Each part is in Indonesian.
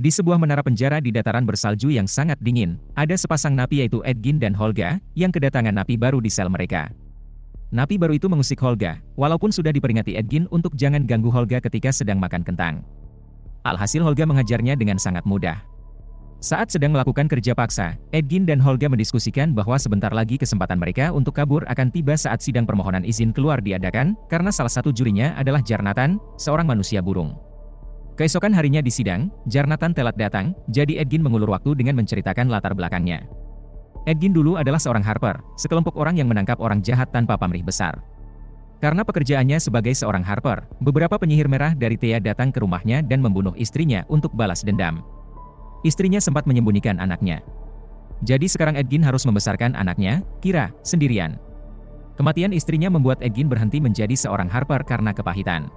Di sebuah menara penjara di dataran bersalju yang sangat dingin, ada sepasang napi yaitu Edgin dan Holga, yang kedatangan napi baru di sel mereka. Napi baru itu mengusik Holga, walaupun sudah diperingati Edgin untuk jangan ganggu Holga ketika sedang makan kentang. Alhasil Holga mengajarnya dengan sangat mudah. Saat sedang melakukan kerja paksa, Edgin dan Holga mendiskusikan bahwa sebentar lagi kesempatan mereka untuk kabur akan tiba saat sidang permohonan izin keluar diadakan, karena salah satu jurinya adalah Jarnatan, seorang manusia burung. Keesokan harinya di sidang, Jarnatan telat datang, jadi Edgin mengulur waktu dengan menceritakan latar belakangnya. Edgin dulu adalah seorang Harper, sekelompok orang yang menangkap orang jahat tanpa pamrih besar. Karena pekerjaannya sebagai seorang Harper, beberapa penyihir merah dari Thea datang ke rumahnya dan membunuh istrinya untuk balas dendam. Istrinya sempat menyembunyikan anaknya. Jadi sekarang Edgin harus membesarkan anaknya, Kira, sendirian. Kematian istrinya membuat Edgin berhenti menjadi seorang Harper karena kepahitan.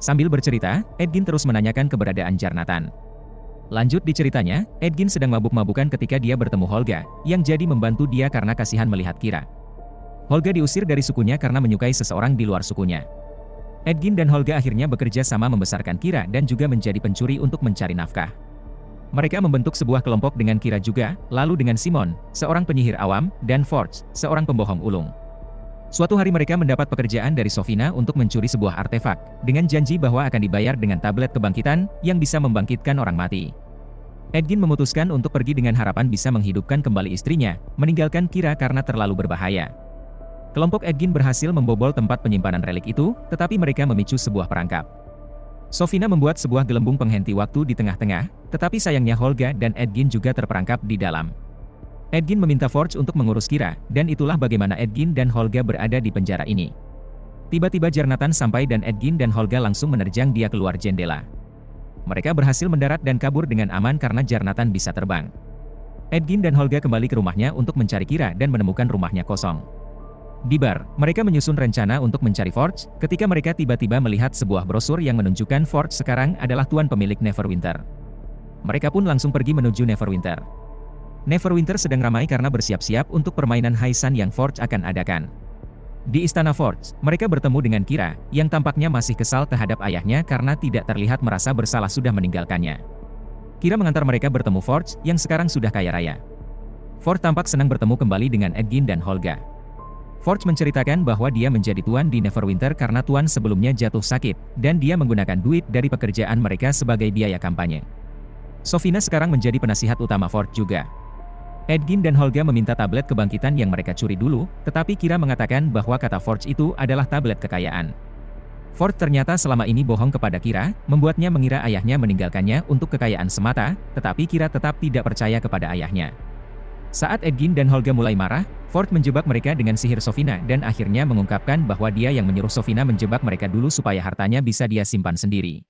Sambil bercerita, Edgin terus menanyakan keberadaan Jarnatan. Lanjut di ceritanya, Edgin sedang mabuk-mabukan ketika dia bertemu Holga, yang jadi membantu dia karena kasihan melihat Kira. Holga diusir dari sukunya karena menyukai seseorang di luar sukunya. Edgin dan Holga akhirnya bekerja sama membesarkan Kira dan juga menjadi pencuri untuk mencari nafkah. Mereka membentuk sebuah kelompok dengan Kira juga, lalu dengan Simon, seorang penyihir awam, dan Forge, seorang pembohong ulung. Suatu hari mereka mendapat pekerjaan dari Sofina untuk mencuri sebuah artefak, dengan janji bahwa akan dibayar dengan tablet kebangkitan, yang bisa membangkitkan orang mati. Edgin memutuskan untuk pergi dengan harapan bisa menghidupkan kembali istrinya, meninggalkan Kira karena terlalu berbahaya. Kelompok Edgin berhasil membobol tempat penyimpanan relik itu, tetapi mereka memicu sebuah perangkap. Sofina membuat sebuah gelembung penghenti waktu di tengah-tengah, tetapi sayangnya Holga dan Edgin juga terperangkap di dalam. Edgin meminta Forge untuk mengurus Kira, dan itulah bagaimana Edgin dan Holga berada di penjara ini. Tiba-tiba Jarnatan sampai dan Edgin dan Holga langsung menerjang dia keluar jendela. Mereka berhasil mendarat dan kabur dengan aman karena Jarnatan bisa terbang. Edgin dan Holga kembali ke rumahnya untuk mencari Kira dan menemukan rumahnya kosong. Di bar, mereka menyusun rencana untuk mencari Forge, ketika mereka tiba-tiba melihat sebuah brosur yang menunjukkan Forge sekarang adalah tuan pemilik Neverwinter. Mereka pun langsung pergi menuju Neverwinter. Neverwinter sedang ramai karena bersiap-siap untuk permainan Haisan yang Forge akan adakan. Di istana Forge, mereka bertemu dengan Kira, yang tampaknya masih kesal terhadap ayahnya karena tidak terlihat merasa bersalah sudah meninggalkannya. Kira mengantar mereka bertemu Forge, yang sekarang sudah kaya raya. Forge tampak senang bertemu kembali dengan Edgin dan Holga. Forge menceritakan bahwa dia menjadi tuan di Neverwinter karena tuan sebelumnya jatuh sakit, dan dia menggunakan duit dari pekerjaan mereka sebagai biaya kampanye. Sofina sekarang menjadi penasihat utama Forge juga. Edgin dan Holga meminta tablet kebangkitan yang mereka curi dulu, tetapi Kira mengatakan bahwa kata Forge itu adalah tablet kekayaan. Forge ternyata selama ini bohong kepada Kira, membuatnya mengira ayahnya meninggalkannya untuk kekayaan semata, tetapi Kira tetap tidak percaya kepada ayahnya. Saat Edgin dan Holga mulai marah, Forge menjebak mereka dengan sihir Sofina dan akhirnya mengungkapkan bahwa dia yang menyuruh Sofina menjebak mereka dulu supaya hartanya bisa dia simpan sendiri.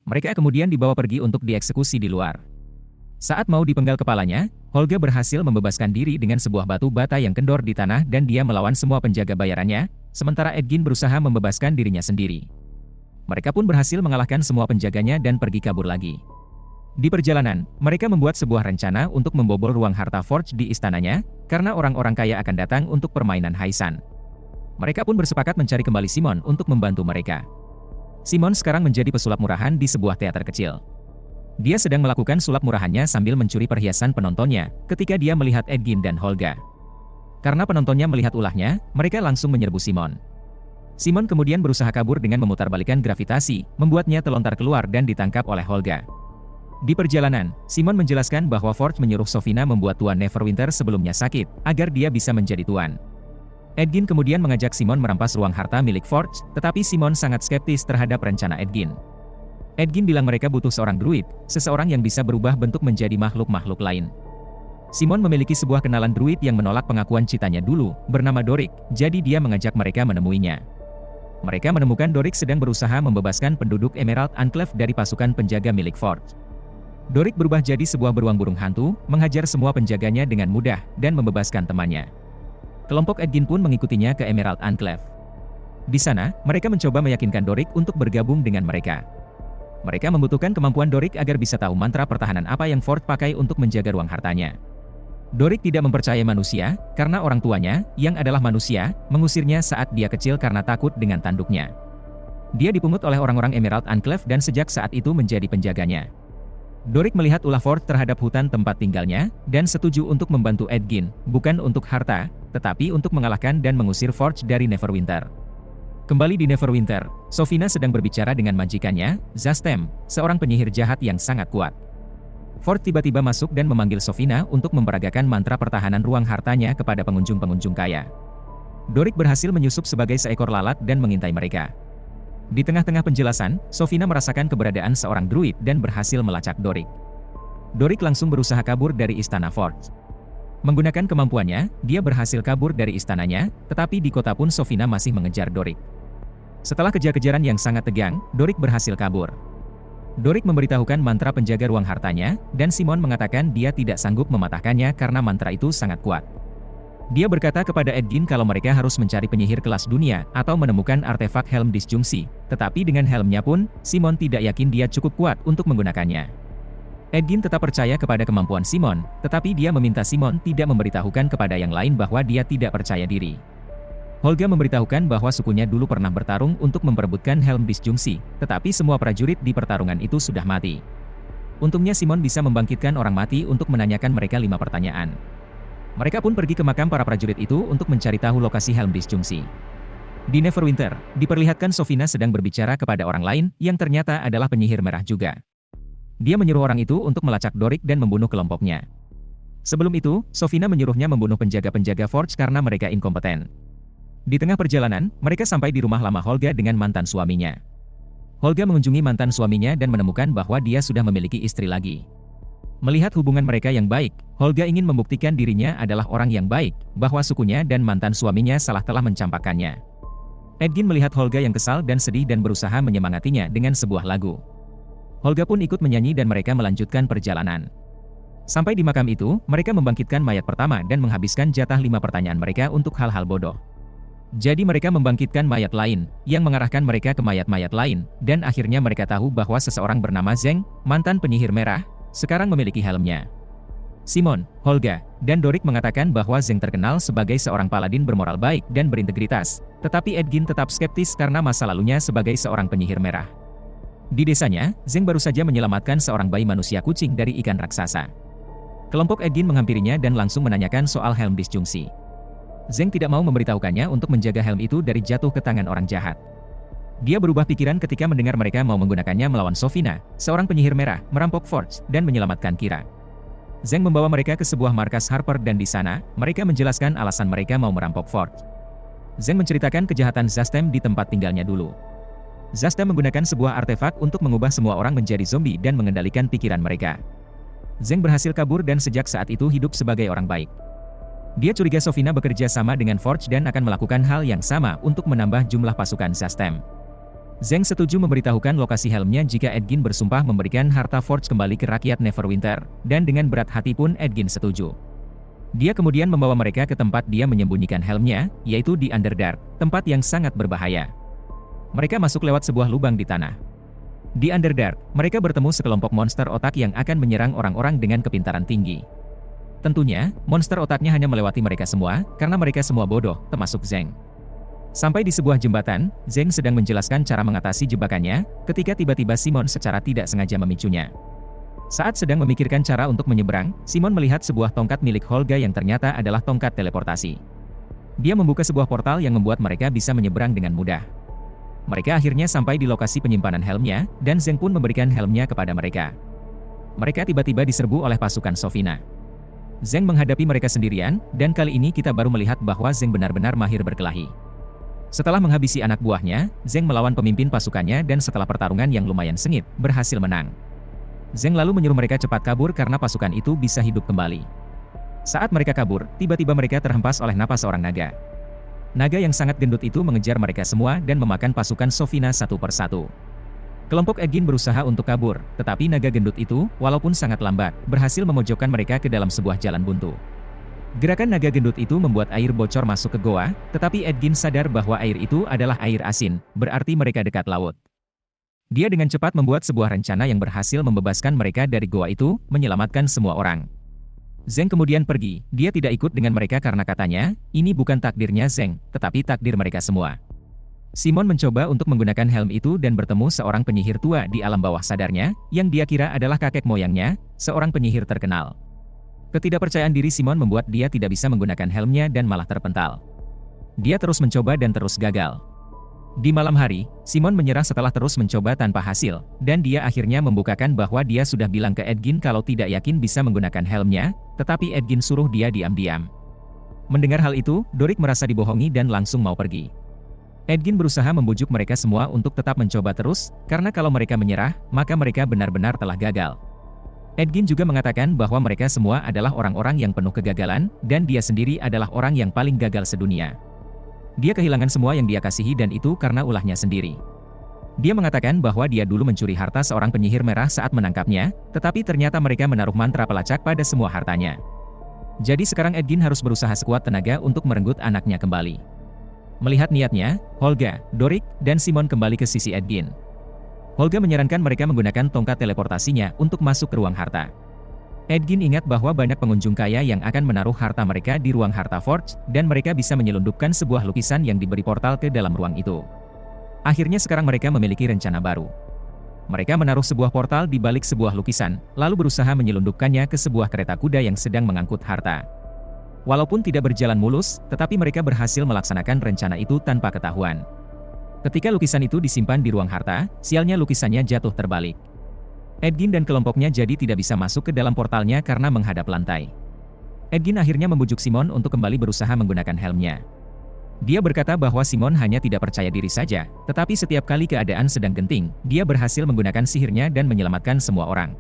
Mereka kemudian dibawa pergi untuk dieksekusi di luar. Saat mau dipenggal kepalanya, Holga berhasil membebaskan diri dengan sebuah batu bata yang kendor di tanah dan dia melawan semua penjaga bayarannya, sementara Edgin berusaha membebaskan dirinya sendiri. Mereka pun berhasil mengalahkan semua penjaganya dan pergi kabur lagi. Di perjalanan, mereka membuat sebuah rencana untuk membobol ruang harta Forge di istananya, karena orang-orang kaya akan datang untuk permainan Haisan. Mereka pun bersepakat mencari kembali Simon untuk membantu mereka. Simon sekarang menjadi pesulap murahan di sebuah teater kecil. Dia sedang melakukan sulap murahannya sambil mencuri perhiasan penontonnya, ketika dia melihat Edgin dan Holga. Karena penontonnya melihat ulahnya, mereka langsung menyerbu Simon. Simon kemudian berusaha kabur dengan memutarbalikkan gravitasi, membuatnya terlontar keluar dan ditangkap oleh Holga. Di perjalanan, Simon menjelaskan bahwa Forge menyuruh Sofina membuat Tuan Neverwinter sebelumnya sakit, agar dia bisa menjadi tuan. Edgin kemudian mengajak Simon merampas ruang harta milik Forge, tetapi Simon sangat skeptis terhadap rencana Edgin. Edgin bilang mereka butuh seorang druid, seseorang yang bisa berubah bentuk menjadi makhluk-makhluk lain. Simon memiliki sebuah kenalan druid yang menolak pengakuan citanya dulu, bernama Dorik, jadi dia mengajak mereka menemuinya. Mereka menemukan Dorik sedang berusaha membebaskan penduduk Emerald Enclave dari pasukan penjaga milik Forge. Dorik berubah jadi sebuah beruang burung hantu, menghajar semua penjaganya dengan mudah, dan membebaskan temannya. Kelompok Edgin pun mengikutinya ke Emerald Enclave. Di sana, mereka mencoba meyakinkan Dorik untuk bergabung dengan mereka. Mereka membutuhkan kemampuan Dorik agar bisa tahu mantra pertahanan apa yang Forge pakai untuk menjaga ruang hartanya. Dorik tidak mempercayai manusia, karena orang tuanya, yang adalah manusia, mengusirnya saat dia kecil karena takut dengan tanduknya. Dia dipungut oleh orang-orang Emerald Enclave dan sejak saat itu menjadi penjaganya. Dorik melihat ulah Forge terhadap hutan tempat tinggalnya, dan setuju untuk membantu Edgin, bukan untuk harta, tetapi untuk mengalahkan dan mengusir Forge dari Neverwinter. Kembali di Neverwinter, Sofina sedang berbicara dengan majikannya, Zastem, seorang penyihir jahat yang sangat kuat. Forge tiba-tiba masuk dan memanggil Sofina untuk memperagakan mantra pertahanan ruang hartanya kepada pengunjung-pengunjung kaya. Dorik berhasil menyusup sebagai seekor lalat dan mengintai mereka. Di tengah-tengah penjelasan, Sofina merasakan keberadaan seorang druid dan berhasil melacak Dorik. Dorik langsung berusaha kabur dari istana Forge. Menggunakan kemampuannya, dia berhasil kabur dari istananya, tetapi di kota pun Sofina masih mengejar Dorik. Setelah kejar-kejaran yang sangat tegang, Dorik berhasil kabur. Dorik memberitahukan mantra penjaga ruang hartanya, dan Simon mengatakan dia tidak sanggup mematahkannya karena mantra itu sangat kuat. Dia berkata kepada Edgin kalau mereka harus mencari penyihir kelas dunia atau menemukan artefak helm disjungsi, tetapi dengan helmnya pun, Simon tidak yakin dia cukup kuat untuk menggunakannya. Edgin tetap percaya kepada kemampuan Simon, tetapi dia meminta Simon tidak memberitahukan kepada yang lain bahwa dia tidak percaya diri. Holga memberitahukan bahwa sukunya dulu pernah bertarung untuk memperebutkan helm disjungsi, tetapi semua prajurit di pertarungan itu sudah mati. Untungnya Simon bisa membangkitkan orang mati untuk menanyakan mereka 5 pertanyaan. Mereka pun pergi ke makam para prajurit itu untuk mencari tahu lokasi helm disjungsi. Di Neverwinter, diperlihatkan Sofina sedang berbicara kepada orang lain yang ternyata adalah penyihir merah juga. Dia menyuruh orang itu untuk melacak Dorik dan membunuh kelompoknya. Sebelum itu, Sofina menyuruhnya membunuh penjaga-penjaga Forge karena mereka inkompeten. Di tengah perjalanan, mereka sampai di rumah lama Holga dengan mantan suaminya. Holga mengunjungi mantan suaminya dan menemukan bahwa dia sudah memiliki istri lagi. Melihat hubungan mereka yang baik, Holga ingin membuktikan dirinya adalah orang yang baik, bahwa sukunya dan mantan suaminya salah telah mencampakkannya. Edgin melihat Holga yang kesal dan sedih dan berusaha menyemangatinya dengan sebuah lagu. Holga pun ikut menyanyi dan mereka melanjutkan perjalanan. Sampai di makam itu, mereka membangkitkan mayat pertama dan menghabiskan jatah 5 pertanyaan mereka untuk hal-hal bodoh. Jadi mereka membangkitkan mayat lain, yang mengarahkan mereka ke mayat-mayat lain, dan akhirnya mereka tahu bahwa seseorang bernama Zeng, mantan penyihir merah, sekarang memiliki helmnya. Simon, Holga, dan Dorik mengatakan bahwa Zeng terkenal sebagai seorang paladin bermoral baik dan berintegritas, tetapi Edgin tetap skeptis karena masa lalunya sebagai seorang penyihir merah. Di desanya, Zeng baru saja menyelamatkan seorang bayi manusia kucing dari ikan raksasa. Kelompok Edgin menghampirinya dan langsung menanyakan soal helm disjungsi. Zeng tidak mau memberitahukannya untuk menjaga helm itu dari jatuh ke tangan orang jahat. Dia berubah pikiran ketika mendengar mereka mau menggunakannya melawan Sofina, seorang penyihir merah, merampok Forge, dan menyelamatkan Kira. Zeng membawa mereka ke sebuah markas Harper dan di sana, mereka menjelaskan alasan mereka mau merampok Forge. Zeng menceritakan kejahatan Zastem di tempat tinggalnya dulu. Zastem menggunakan sebuah artefak untuk mengubah semua orang menjadi zombie dan mengendalikan pikiran mereka. Zeng berhasil kabur dan sejak saat itu hidup sebagai orang baik. Dia curiga Sofina bekerja sama dengan Forge dan akan melakukan hal yang sama untuk menambah jumlah pasukan Zastem. Zeng setuju memberitahukan lokasi helmnya jika Edgin bersumpah memberikan harta Forge kembali ke rakyat Neverwinter, dan dengan berat hati pun Edgin setuju. Dia kemudian membawa mereka ke tempat dia menyembunyikan helmnya, yaitu di Underdark, tempat yang sangat berbahaya. Mereka masuk lewat sebuah lubang di tanah. Di Underdark, mereka bertemu sekelompok monster otak yang akan menyerang orang-orang dengan kepintaran tinggi. Tentunya, monster otaknya hanya melewati mereka semua, karena mereka semua bodoh, termasuk Zeng. Sampai di sebuah jembatan, Zeng sedang menjelaskan cara mengatasi jebakannya, ketika tiba-tiba Simon secara tidak sengaja memicunya. Saat sedang memikirkan cara untuk menyeberang, Simon melihat sebuah tongkat milik Holga yang ternyata adalah tongkat teleportasi. Dia membuka sebuah portal yang membuat mereka bisa menyeberang dengan mudah. Mereka akhirnya sampai di lokasi penyimpanan helmnya, dan Zeng pun memberikan helmnya kepada mereka. Mereka tiba-tiba diserbu oleh pasukan Sofina. Zeng menghadapi mereka sendirian, dan kali ini kita baru melihat bahwa Zeng benar-benar mahir berkelahi. Setelah menghabisi anak buahnya, Zeng melawan pemimpin pasukannya dan setelah pertarungan yang lumayan sengit, berhasil menang. Zeng lalu menyuruh mereka cepat kabur karena pasukan itu bisa hidup kembali. Saat mereka kabur, tiba-tiba mereka terhempas oleh napas seorang naga. Naga yang sangat gendut itu mengejar mereka semua dan memakan pasukan Sofina satu persatu. Kelompok Edgin berusaha untuk kabur, tetapi naga gendut itu, walaupun sangat lambat, berhasil memojokkan mereka ke dalam sebuah jalan buntu. Gerakan naga gendut itu membuat air bocor masuk ke goa, tetapi Edgin sadar bahwa air itu adalah air asin, berarti mereka dekat laut. Dia dengan cepat membuat sebuah rencana yang berhasil membebaskan mereka dari goa itu, menyelamatkan semua orang. Zeng kemudian pergi, dia tidak ikut dengan mereka karena katanya, ini bukan takdirnya Zeng, tetapi takdir mereka semua. Simon mencoba untuk menggunakan helm itu dan bertemu seorang penyihir tua di alam bawah sadarnya, yang dia kira adalah kakek moyangnya, seorang penyihir terkenal. Ketidakpercayaan diri Simon membuat dia tidak bisa menggunakan helmnya dan malah terpental. Dia terus mencoba dan terus gagal. Di malam hari, Simon menyerah setelah terus mencoba tanpa hasil, dan dia akhirnya membukakan bahwa dia sudah bilang ke Edgin kalau tidak yakin bisa menggunakan helmnya, tetapi Edgin suruh dia diam-diam. Mendengar hal itu, Dorik merasa dibohongi dan langsung mau pergi. Edgin berusaha membujuk mereka semua untuk tetap mencoba terus, karena kalau mereka menyerah, maka mereka benar-benar telah gagal. Edgin juga mengatakan bahwa mereka semua adalah orang-orang yang penuh kegagalan, dan dia sendiri adalah orang yang paling gagal sedunia. Dia kehilangan semua yang dia kasihi dan itu karena ulahnya sendiri. Dia mengatakan bahwa dia dulu mencuri harta seorang penyihir merah saat menangkapnya, tetapi ternyata mereka menaruh mantra pelacak pada semua hartanya. Jadi sekarang Edgin harus berusaha sekuat tenaga untuk merenggut anaknya kembali. Melihat niatnya, Holga, Dorik, dan Simon kembali ke sisi Edgin. Holga menyarankan mereka menggunakan tongkat teleportasinya untuk masuk ke ruang harta. Edgin ingat bahwa banyak pengunjung kaya yang akan menaruh harta mereka di ruang harta Forge, dan mereka bisa menyelundupkan sebuah lukisan yang diberi portal ke dalam ruang itu. Akhirnya sekarang mereka memiliki rencana baru. Mereka menaruh sebuah portal di balik sebuah lukisan, lalu berusaha menyelundupkannya ke sebuah kereta kuda yang sedang mengangkut harta. Walaupun tidak berjalan mulus, tetapi mereka berhasil melaksanakan rencana itu tanpa ketahuan. Ketika lukisan itu disimpan di ruang harta, sialnya lukisannya jatuh terbalik. Edgin dan kelompoknya jadi tidak bisa masuk ke dalam portalnya karena menghadap lantai. Edgin akhirnya membujuk Simon untuk kembali berusaha menggunakan helmnya. Dia berkata bahwa Simon hanya tidak percaya diri saja, tetapi setiap kali keadaan sedang genting, dia berhasil menggunakan sihirnya dan menyelamatkan semua orang.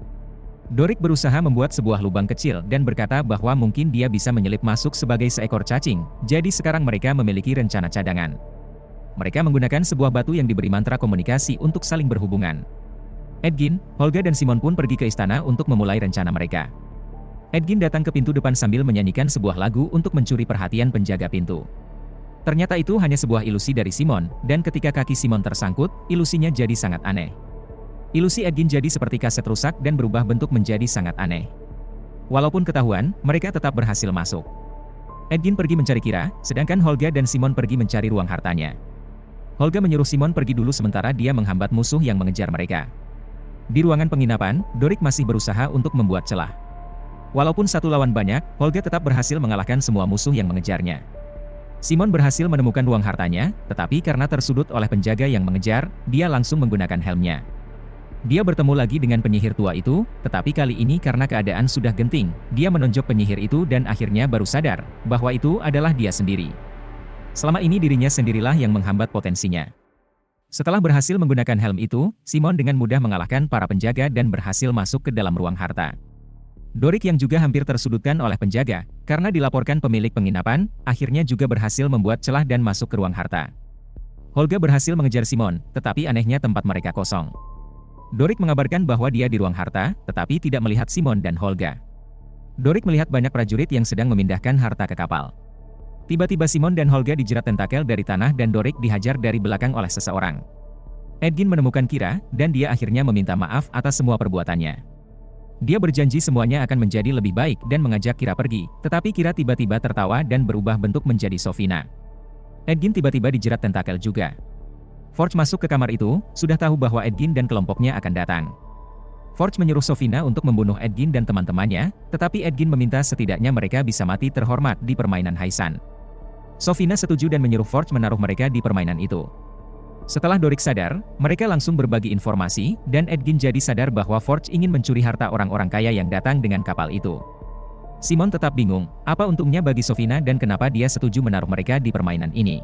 Dorik berusaha membuat sebuah lubang kecil dan berkata bahwa mungkin dia bisa menyelip masuk sebagai seekor cacing, jadi sekarang mereka memiliki rencana cadangan. Mereka menggunakan sebuah batu yang diberi mantra komunikasi untuk saling berhubungan. Edgin, Holga dan Simon pun pergi ke istana untuk memulai rencana mereka. Edgin datang ke pintu depan sambil menyanyikan sebuah lagu untuk mencuri perhatian penjaga pintu. Ternyata itu hanya sebuah ilusi dari Simon, dan ketika kaki Simon tersangkut, ilusinya jadi sangat aneh. Ilusi Edgin jadi seperti kaset rusak dan berubah bentuk menjadi sangat aneh. Walaupun ketahuan, mereka tetap berhasil masuk. Edgin pergi mencari Kira, sedangkan Holga dan Simon pergi mencari ruang hartanya. Holga menyuruh Simon pergi dulu sementara dia menghambat musuh yang mengejar mereka. Di ruangan penginapan, Dorik masih berusaha untuk membuat celah. Walaupun satu lawan banyak, Holga tetap berhasil mengalahkan semua musuh yang mengejarnya. Simon berhasil menemukan ruang hartanya, tetapi karena tersudut oleh penjaga yang mengejar, dia langsung menggunakan helmnya. Dia bertemu lagi dengan penyihir tua itu, tetapi kali ini karena keadaan sudah genting, dia menonjok penyihir itu dan akhirnya baru sadar bahwa itu adalah dia sendiri. Selama ini dirinya sendirilah yang menghambat potensinya. Setelah berhasil menggunakan helm itu, Simon dengan mudah mengalahkan para penjaga dan berhasil masuk ke dalam ruang harta. Dorik yang juga hampir tersudutkan oleh penjaga, karena dilaporkan pemilik penginapan, akhirnya juga berhasil membuat celah dan masuk ke ruang harta. Holga berhasil mengejar Simon, tetapi anehnya tempat mereka kosong. Dorik mengabarkan bahwa dia di ruang harta, tetapi tidak melihat Simon dan Holga. Dorik melihat banyak prajurit yang sedang memindahkan harta ke kapal. Tiba-tiba Simon dan Holga dijerat tentakel dari tanah dan Dorik dihajar dari belakang oleh seseorang. Edgin menemukan Kira, dan dia akhirnya meminta maaf atas semua perbuatannya. Dia berjanji semuanya akan menjadi lebih baik dan mengajak Kira pergi, tetapi Kira tiba-tiba tertawa dan berubah bentuk menjadi Sofina. Edgin tiba-tiba dijerat tentakel juga. Forge masuk ke kamar itu, sudah tahu bahwa Edgin dan kelompoknya akan datang. Forge menyuruh Sofina untuk membunuh Edgin dan teman-temannya, tetapi Edgin meminta setidaknya mereka bisa mati terhormat di permainan Haisan. Sofina setuju dan menyuruh Forge menaruh mereka di permainan itu. Setelah Dorik sadar, mereka langsung berbagi informasi, dan Edgin jadi sadar bahwa Forge ingin mencuri harta orang-orang kaya yang datang dengan kapal itu. Simon tetap bingung, apa untungnya bagi Sofina dan kenapa dia setuju menaruh mereka di permainan ini.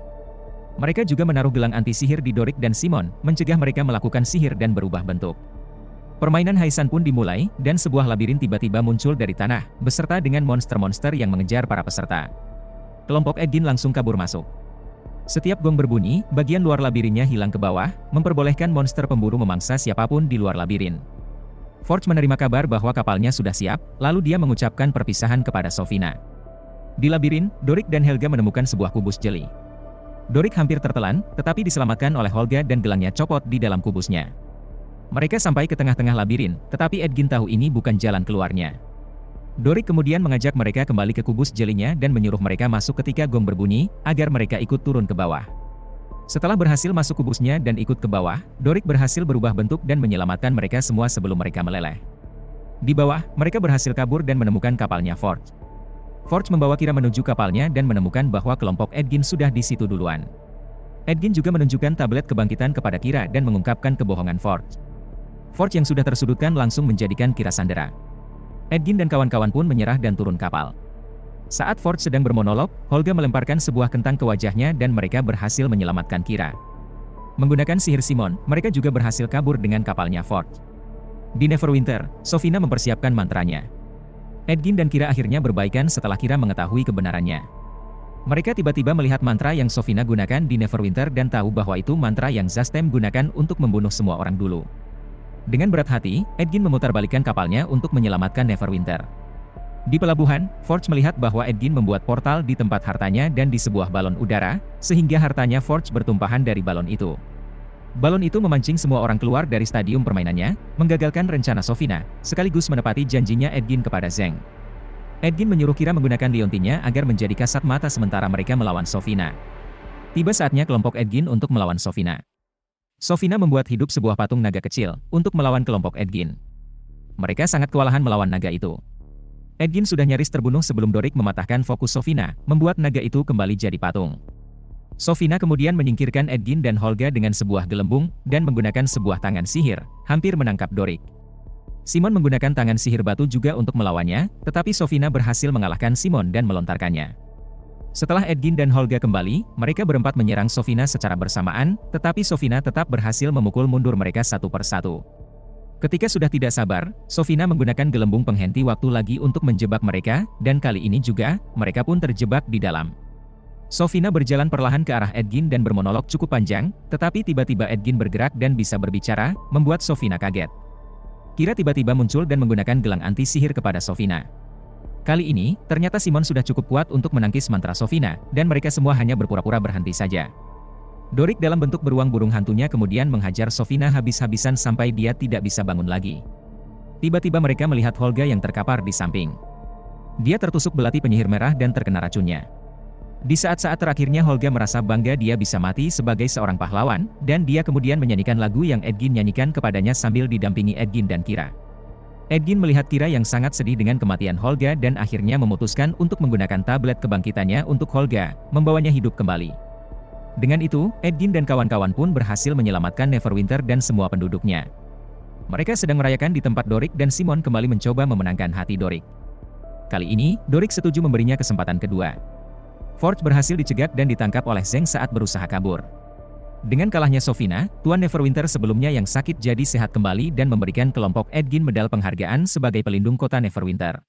Mereka juga menaruh gelang anti-sihir di Dorik dan Simon, mencegah mereka melakukan sihir dan berubah bentuk. Permainan Haisan pun dimulai, dan sebuah labirin tiba-tiba muncul dari tanah, beserta dengan monster-monster yang mengejar para peserta. Kelompok Edgin langsung kabur masuk. Setiap gong berbunyi, bagian luar labirinnya hilang ke bawah, memperbolehkan monster pemburu memangsa siapapun di luar labirin. Forge menerima kabar bahwa kapalnya sudah siap, lalu dia mengucapkan perpisahan kepada Sofina. Di labirin, Dorik dan Helga menemukan sebuah kubus jeli. Dorik hampir tertelan, tetapi diselamatkan oleh Holga dan gelangnya copot di dalam kubusnya. Mereka sampai ke tengah-tengah labirin, tetapi Edgin tahu ini bukan jalan keluarnya. Dorik kemudian mengajak mereka kembali ke kubus jelinya dan menyuruh mereka masuk ketika gong berbunyi, agar mereka ikut turun ke bawah. Setelah berhasil masuk kubusnya dan ikut ke bawah, Doric berhasil berubah bentuk dan menyelamatkan mereka semua sebelum mereka meleleh. Di bawah, mereka berhasil kabur dan menemukan kapalnya Forge. Forge membawa Kira menuju kapalnya dan menemukan bahwa kelompok Edgin sudah di situ duluan. Edgin juga menunjukkan tablet kebangkitan kepada Kira dan mengungkapkan kebohongan Forge. Forge yang sudah tersudutkan langsung menjadikan Kira sandera. Edgin dan kawan-kawan pun menyerah dan turun kapal. Saat Forge sedang bermonolog, Holga melemparkan sebuah kentang ke wajahnya dan mereka berhasil menyelamatkan Kira. Menggunakan sihir Simon, mereka juga berhasil kabur dengan kapalnya Forge. Di Neverwinter, Sofina mempersiapkan mantranya. Edgin dan Kira akhirnya berbaikan setelah Kira mengetahui kebenarannya. Mereka tiba-tiba melihat mantra yang Sofina gunakan di Neverwinter dan tahu bahwa itu mantra yang Zastem gunakan untuk membunuh semua orang dulu. Dengan berat hati, Edgin memutarbalikkan kapalnya untuk menyelamatkan Neverwinter. Di pelabuhan, Forge melihat bahwa Edgin membuat portal di tempat hartanya dan di sebuah balon udara, sehingga hartanya Forge bertumpahan dari balon itu. Balon itu memancing semua orang keluar dari stadium permainannya, menggagalkan rencana Sofina, sekaligus menepati janjinya Edgin kepada Zeng. Edgin menyuruh Kira menggunakan liontinnya agar menjadi kasat mata sementara mereka melawan Sofina. Tiba saatnya kelompok Edgin untuk melawan Sofina. Sofina membuat hidup sebuah patung naga kecil untuk melawan kelompok Edgin. Mereka sangat kewalahan melawan naga itu. Edgin sudah nyaris terbunuh sebelum Doric mematahkan fokus Sofina, membuat naga itu kembali jadi patung. Sofina kemudian menyingkirkan Edgin dan Holga dengan sebuah gelembung, dan menggunakan sebuah tangan sihir, hampir menangkap Doric. Simon menggunakan tangan sihir batu juga untuk melawannya, tetapi Sofina berhasil mengalahkan Simon dan melontarkannya. Setelah Edgin dan Holga kembali, mereka berempat menyerang Sofina secara bersamaan, tetapi Sofina tetap berhasil memukul mundur mereka satu persatu. Ketika sudah tidak sabar, Sofina menggunakan gelembung penghenti waktu lagi untuk menjebak mereka, dan kali ini juga, mereka pun terjebak di dalam. Sofina berjalan perlahan ke arah Edgin dan bermonolog cukup panjang, tetapi tiba-tiba Edgin bergerak dan bisa berbicara, membuat Sofina kaget. Kira tiba-tiba muncul dan menggunakan gelang anti-sihir kepada Sofina. Kali ini, ternyata Simon sudah cukup kuat untuk menangkis mantra Sofina, dan mereka semua hanya berpura-pura berhenti saja. Doric dalam bentuk beruang burung hantunya kemudian menghajar Sofina habis-habisan sampai dia tidak bisa bangun lagi. Tiba-tiba mereka melihat Holga yang terkapar di samping. Dia tertusuk belati penyihir merah dan terkena racunnya. Di saat-saat terakhirnya Holga merasa bangga dia bisa mati sebagai seorang pahlawan, dan dia kemudian menyanyikan lagu yang Edgin nyanyikan kepadanya sambil didampingi Edgin dan Kira. Edgin melihat Kira yang sangat sedih dengan kematian Holga dan akhirnya memutuskan untuk menggunakan tablet kebangkitannya untuk Holga, membawanya hidup kembali. Dengan itu, Edgin dan kawan-kawan pun berhasil menyelamatkan Neverwinter dan semua penduduknya. Mereka sedang merayakan di tempat Doric dan Simon kembali mencoba memenangkan hati Doric. Kali ini, Doric setuju memberinya kesempatan kedua. Forge berhasil dicegat dan ditangkap oleh Zeng saat berusaha kabur. Dengan kalahnya Sofina, Tuan Neverwinter sebelumnya yang sakit jadi sehat kembali dan memberikan kelompok Edgin medal penghargaan sebagai pelindung kota Neverwinter.